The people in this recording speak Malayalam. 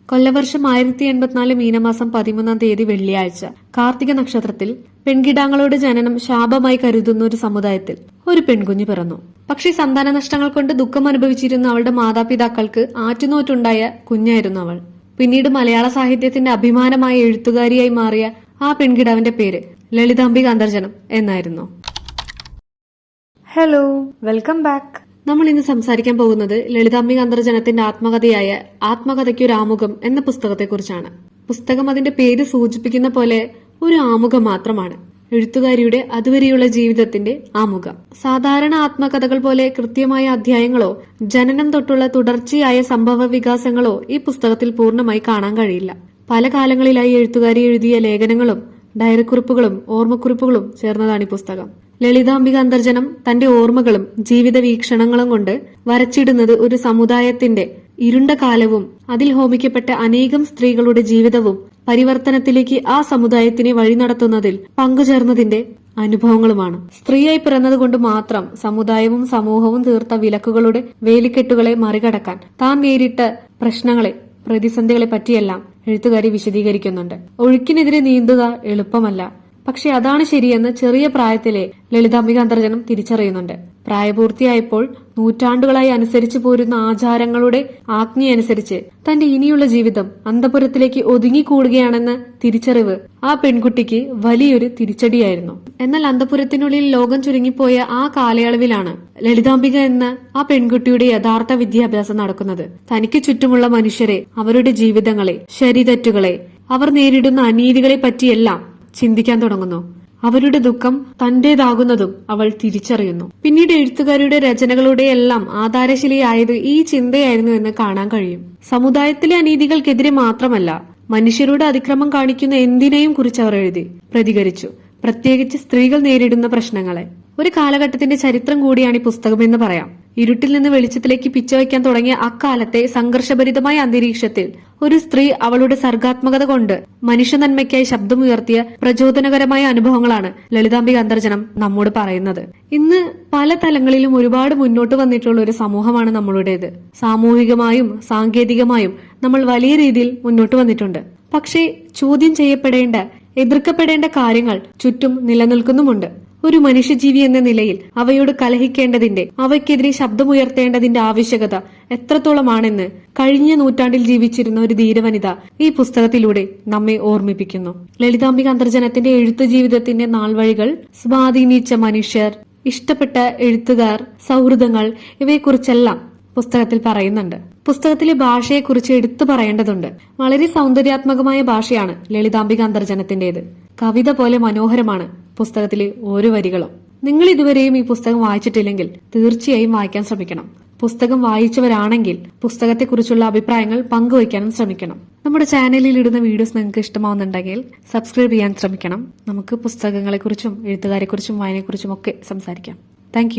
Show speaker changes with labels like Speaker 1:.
Speaker 1: കൊല്ലവർഷം 1084 മീനമാസം 13 വെള്ളിയാഴ്ച കാർത്തിക നക്ഷത്രത്തിൽ പെൺകിടാങ്ങളുടെ ജനനം ശാപമായി കരുതുന്ന ഒരു സമുദായത്തിൽ ഒരു പെൺകുഞ്ഞ് പിറന്നു. പക്ഷേ സന്താന നഷ്ടങ്ങൾ കൊണ്ട് ദുഃഖം അനുഭവിച്ചിരുന്ന അവളുടെ മാതാപിതാക്കൾക്ക് ആറ്റുനോറ്റുണ്ടായ കുഞ്ഞായിരുന്നു അവൾ. പിന്നീട് മലയാള സാഹിത്യത്തിന്റെ അഭിമാനമായ എഴുത്തുകാരിയായി മാറിയ ആ പെൺകിടാവിന്റെ പേര് ലളിതാംബിക അന്തർജനം എന്നായിരുന്നു. Hello, welcome back. നമ്മൾ ഇന്ന് സംസാരിക്കാൻ പോകുന്നത് ലളിതാംബിക അന്തർജനത്തിന്റെ ആത്മകഥയായ ആത്മകഥയ്ക്കൊരു ആമുഖം എന്ന പുസ്തകത്തെക്കുറിച്ചാണ്. പുസ്തകം അതിന്റെ പേര് സൂചിപ്പിക്കുന്ന പോലെ ഒരു ആമുഖം മാത്രമാണ്. എഴുത്തുകാരിയുടെ അതുവരെയുള്ള ജീവിതത്തിന്റെ ആമുഖം. സാധാരണ ആത്മകഥകൾ പോലെ കൃത്യമായ അധ്യായങ്ങളോ ജനനം തൊട്ടുള്ള തുടർച്ചയായ സംഭവ വികാസങ്ങളോ ഈ പുസ്തകത്തിൽ പൂർണ്ണമായി കാണാൻ കഴിയില്ല. പല കാലങ്ങളിലായി എഴുത്തുകാരി എഴുതിയ ലേഖനങ്ങളും ഡയറിക്കുറിപ്പുകളും ഓർമ്മക്കുറിപ്പുകളും ചേർന്നതാണ് ഈ പുസ്തകം. ലളിതാംബിക അന്തർജനം തന്റെ ഓർമ്മകളും ജീവിത വീക്ഷണങ്ങളും കൊണ്ട് വരച്ചിടുന്നത് ഒരു സമുദായത്തിന്റെ ഇരുണ്ട കാലവും അതിൽ ഹോമിക്കപ്പെട്ട അനേകം സ്ത്രീകളുടെ ജീവിതവും പരിവർത്തനത്തിലേക്ക് ആ സമുദായത്തിനെ വഴി നടത്തുന്നതിൽ പങ്കുചേർന്നതിന്റെ അനുഭവങ്ങളുമാണ്. സ്ത്രീയായി പിറന്നതുകൊണ്ട് മാത്രം സമുദായവും സമൂഹവും തീർത്ത വിലക്കുകളുടെ വേലിക്കെട്ടുകളെ മറികടക്കാൻ താൻ നേരിട്ട പ്രശ്നങ്ങളെ പ്രതിസന്ധികളെ പറ്റിയെല്ലാം എഴുത്തുകാരി വിശദീകരിക്കുന്നുണ്ട്. ഒഴുക്കിനെതിരെ നീന്തുക എളുപ്പമല്ല, പക്ഷെ അതാണ് ശരിയെന്ന് ചെറിയ പ്രായത്തിലെ ലളിതാംബിക അന്തർജനം തിരിച്ചറിയുന്നുണ്ട്. പ്രായപൂർത്തിയായപ്പോൾ നൂറ്റാണ്ടുകളായി അനുസരിച്ചു പോരുന്ന ആചാരങ്ങളുടെ ആജ്ഞയനുസരിച്ച് തന്റെ ഇനിയുള്ള ജീവിതം അന്തപുരത്തിലേക്ക് ഒതുങ്ങിക്കൂടുകയാണെന്ന തിരിച്ചറിവ് ആ പെൺകുട്ടിക്ക് വലിയൊരു തിരിച്ചടിയായിരുന്നു. എന്നാൽ അന്തപുരത്തിനുള്ളിൽ ലോകം ചുരുങ്ങിപ്പോയ ആ കാലയളവിലാണ് ലളിതാംബിക എന്ന ആ പെൺകുട്ടിയുടെ യഥാർത്ഥ വിദ്യാഭ്യാസം നടക്കുന്നത്. തനിക്ക് ചുറ്റുമുള്ള മനുഷ്യരെ, അവരുടെ ജീവിതങ്ങളെ, ശരിതെറ്റുകളെ, അവർ നേരിടുന്ന അനീതികളെ പറ്റിയെല്ലാം ചിന്തിക്കാൻ തുടങ്ങുന്നു. അവരുടെ ദുഃഖം തന്റേതാകുന്നതും അവൾ തിരിച്ചറിയുന്നു. പിന്നീട് എഴുത്തുകാരുടെ രചനകളുടെ എല്ലാം ആധാരശിലയായത് ഈ ചിന്തയായിരുന്നു എന്ന് കാണാൻ കഴിയും. സമുദായത്തിലെ അനീതികൾക്കെതിരെ മാത്രമല്ല, മനുഷ്യരോട് അതിക്രമം കാണിക്കുന്ന എന്തിനേയും കുറിച്ച് അവർ എഴുതി പ്രതികരിച്ചു. പ്രത്യേകിച്ച് സ്ത്രീകൾ നേരിടുന്ന പ്രശ്നങ്ങളെ. ഒരു കാലഘട്ടത്തിന്റെ ചരിത്രം കൂടിയാണ് ഈ പുസ്തകമെന്ന് പറയാം. ഇരുട്ടിൽ നിന്ന് വെളിച്ചത്തിലേക്ക് പിച്ചവയ്ക്കാൻ തുടങ്ങിയ അക്കാലത്തെ സംഘർഷഭരിതമായ അന്തരീക്ഷത്തിൽ ഒരു സ്ത്രീ അവളുടെ സർഗാത്മകത കൊണ്ട് മനുഷ്യ നന്മയ്ക്കായി ശബ്ദമുയർത്തിയ പ്രചോദനകരമായ അനുഭവങ്ങളാണ് ലളിതാംബിക അന്തർജനം നമ്മോട് പറയുന്നത്. ഇന്ന് പല തലങ്ങളിലും ഒരുപാട് മുന്നോട്ട് വന്നിട്ടുള്ള ഒരു സമൂഹമാണ് നമ്മളുടേത്. സാമൂഹികമായും സാങ്കേതികമായും നമ്മൾ വലിയ രീതിയിൽ മുന്നോട്ട് വന്നിട്ടുണ്ട്. പക്ഷേ ചോദ്യം ചെയ്യപ്പെടേണ്ട, എതിർക്കപ്പെടേണ്ട കാര്യങ്ങൾ ചുറ്റും നിലനിൽക്കുന്നുമുണ്ട്. ഒരു മനുഷ്യജീവി എന്ന നിലയിൽ അവയോട് കലഹിക്കേണ്ടതിന്റെ, അവയ്ക്കെതിരെ ശബ്ദമുയർത്തേണ്ടതിന്റെ ആവശ്യകത എത്രത്തോളമാണെന്ന് കഴിഞ്ഞ നൂറ്റാണ്ടിൽ ജീവിച്ചിരുന്ന ഒരു ധീരവനിത ഈ പുസ്തകത്തിലൂടെ നമ്മെ ഓർമ്മിപ്പിക്കുന്നു. ലളിതാംബിക അന്തർജനത്തിന്റെ എഴുത്തു ജീവിതത്തിന്റെ നാൾവഴികൾ, സ്വാധീനിച്ച മനുഷ്യർ, ഇഷ്ടപ്പെട്ട എഴുത്തുകാർ, സൗഹൃദങ്ങൾ, ഇവയെക്കുറിച്ചെല്ലാം പുസ്തകത്തിൽ പറയുന്നുണ്ട്. പുസ്തകത്തിലെ ഭാഷയെക്കുറിച്ച് എടുത്തു പറയേണ്ടതുണ്ട്. വളരെ സൗന്ദര്യാത്മകമായ ഭാഷയാണ് ലളിതാംബിക അന്തർജനത്തിന്റേത്. കവിത പോലെ മനോഹരമാണ് പുസ്തകത്തിലെ ഓരോ വരികളും. നിങ്ങൾ ഇതുവരെയും ഈ പുസ്തകം വായിച്ചിട്ടില്ലെങ്കിൽ തീർച്ചയായും വായിക്കാൻ ശ്രമിക്കണം. പുസ്തകം വായിച്ചവരാണെങ്കിൽ പുസ്തകത്തെക്കുറിച്ചുള്ള അഭിപ്രായങ്ങൾ പങ്കുവയ്ക്കാനും ശ്രമിക്കണം. നമ്മുടെ ചാനലിൽ ഇടുന്ന വീഡിയോസ് നിങ്ങൾക്ക് ഇഷ്ടമാവുന്നുണ്ടെങ്കിൽ സബ്സ്ക്രൈബ് ചെയ്യാൻ ശ്രമിക്കണം. നമുക്ക് പുസ്തകങ്ങളെക്കുറിച്ചും എഴുത്തുകാരെക്കുറിച്ചും വായനയെക്കുറിച്ചും ഒക്കെ സംസാരിക്കാം. താങ്ക്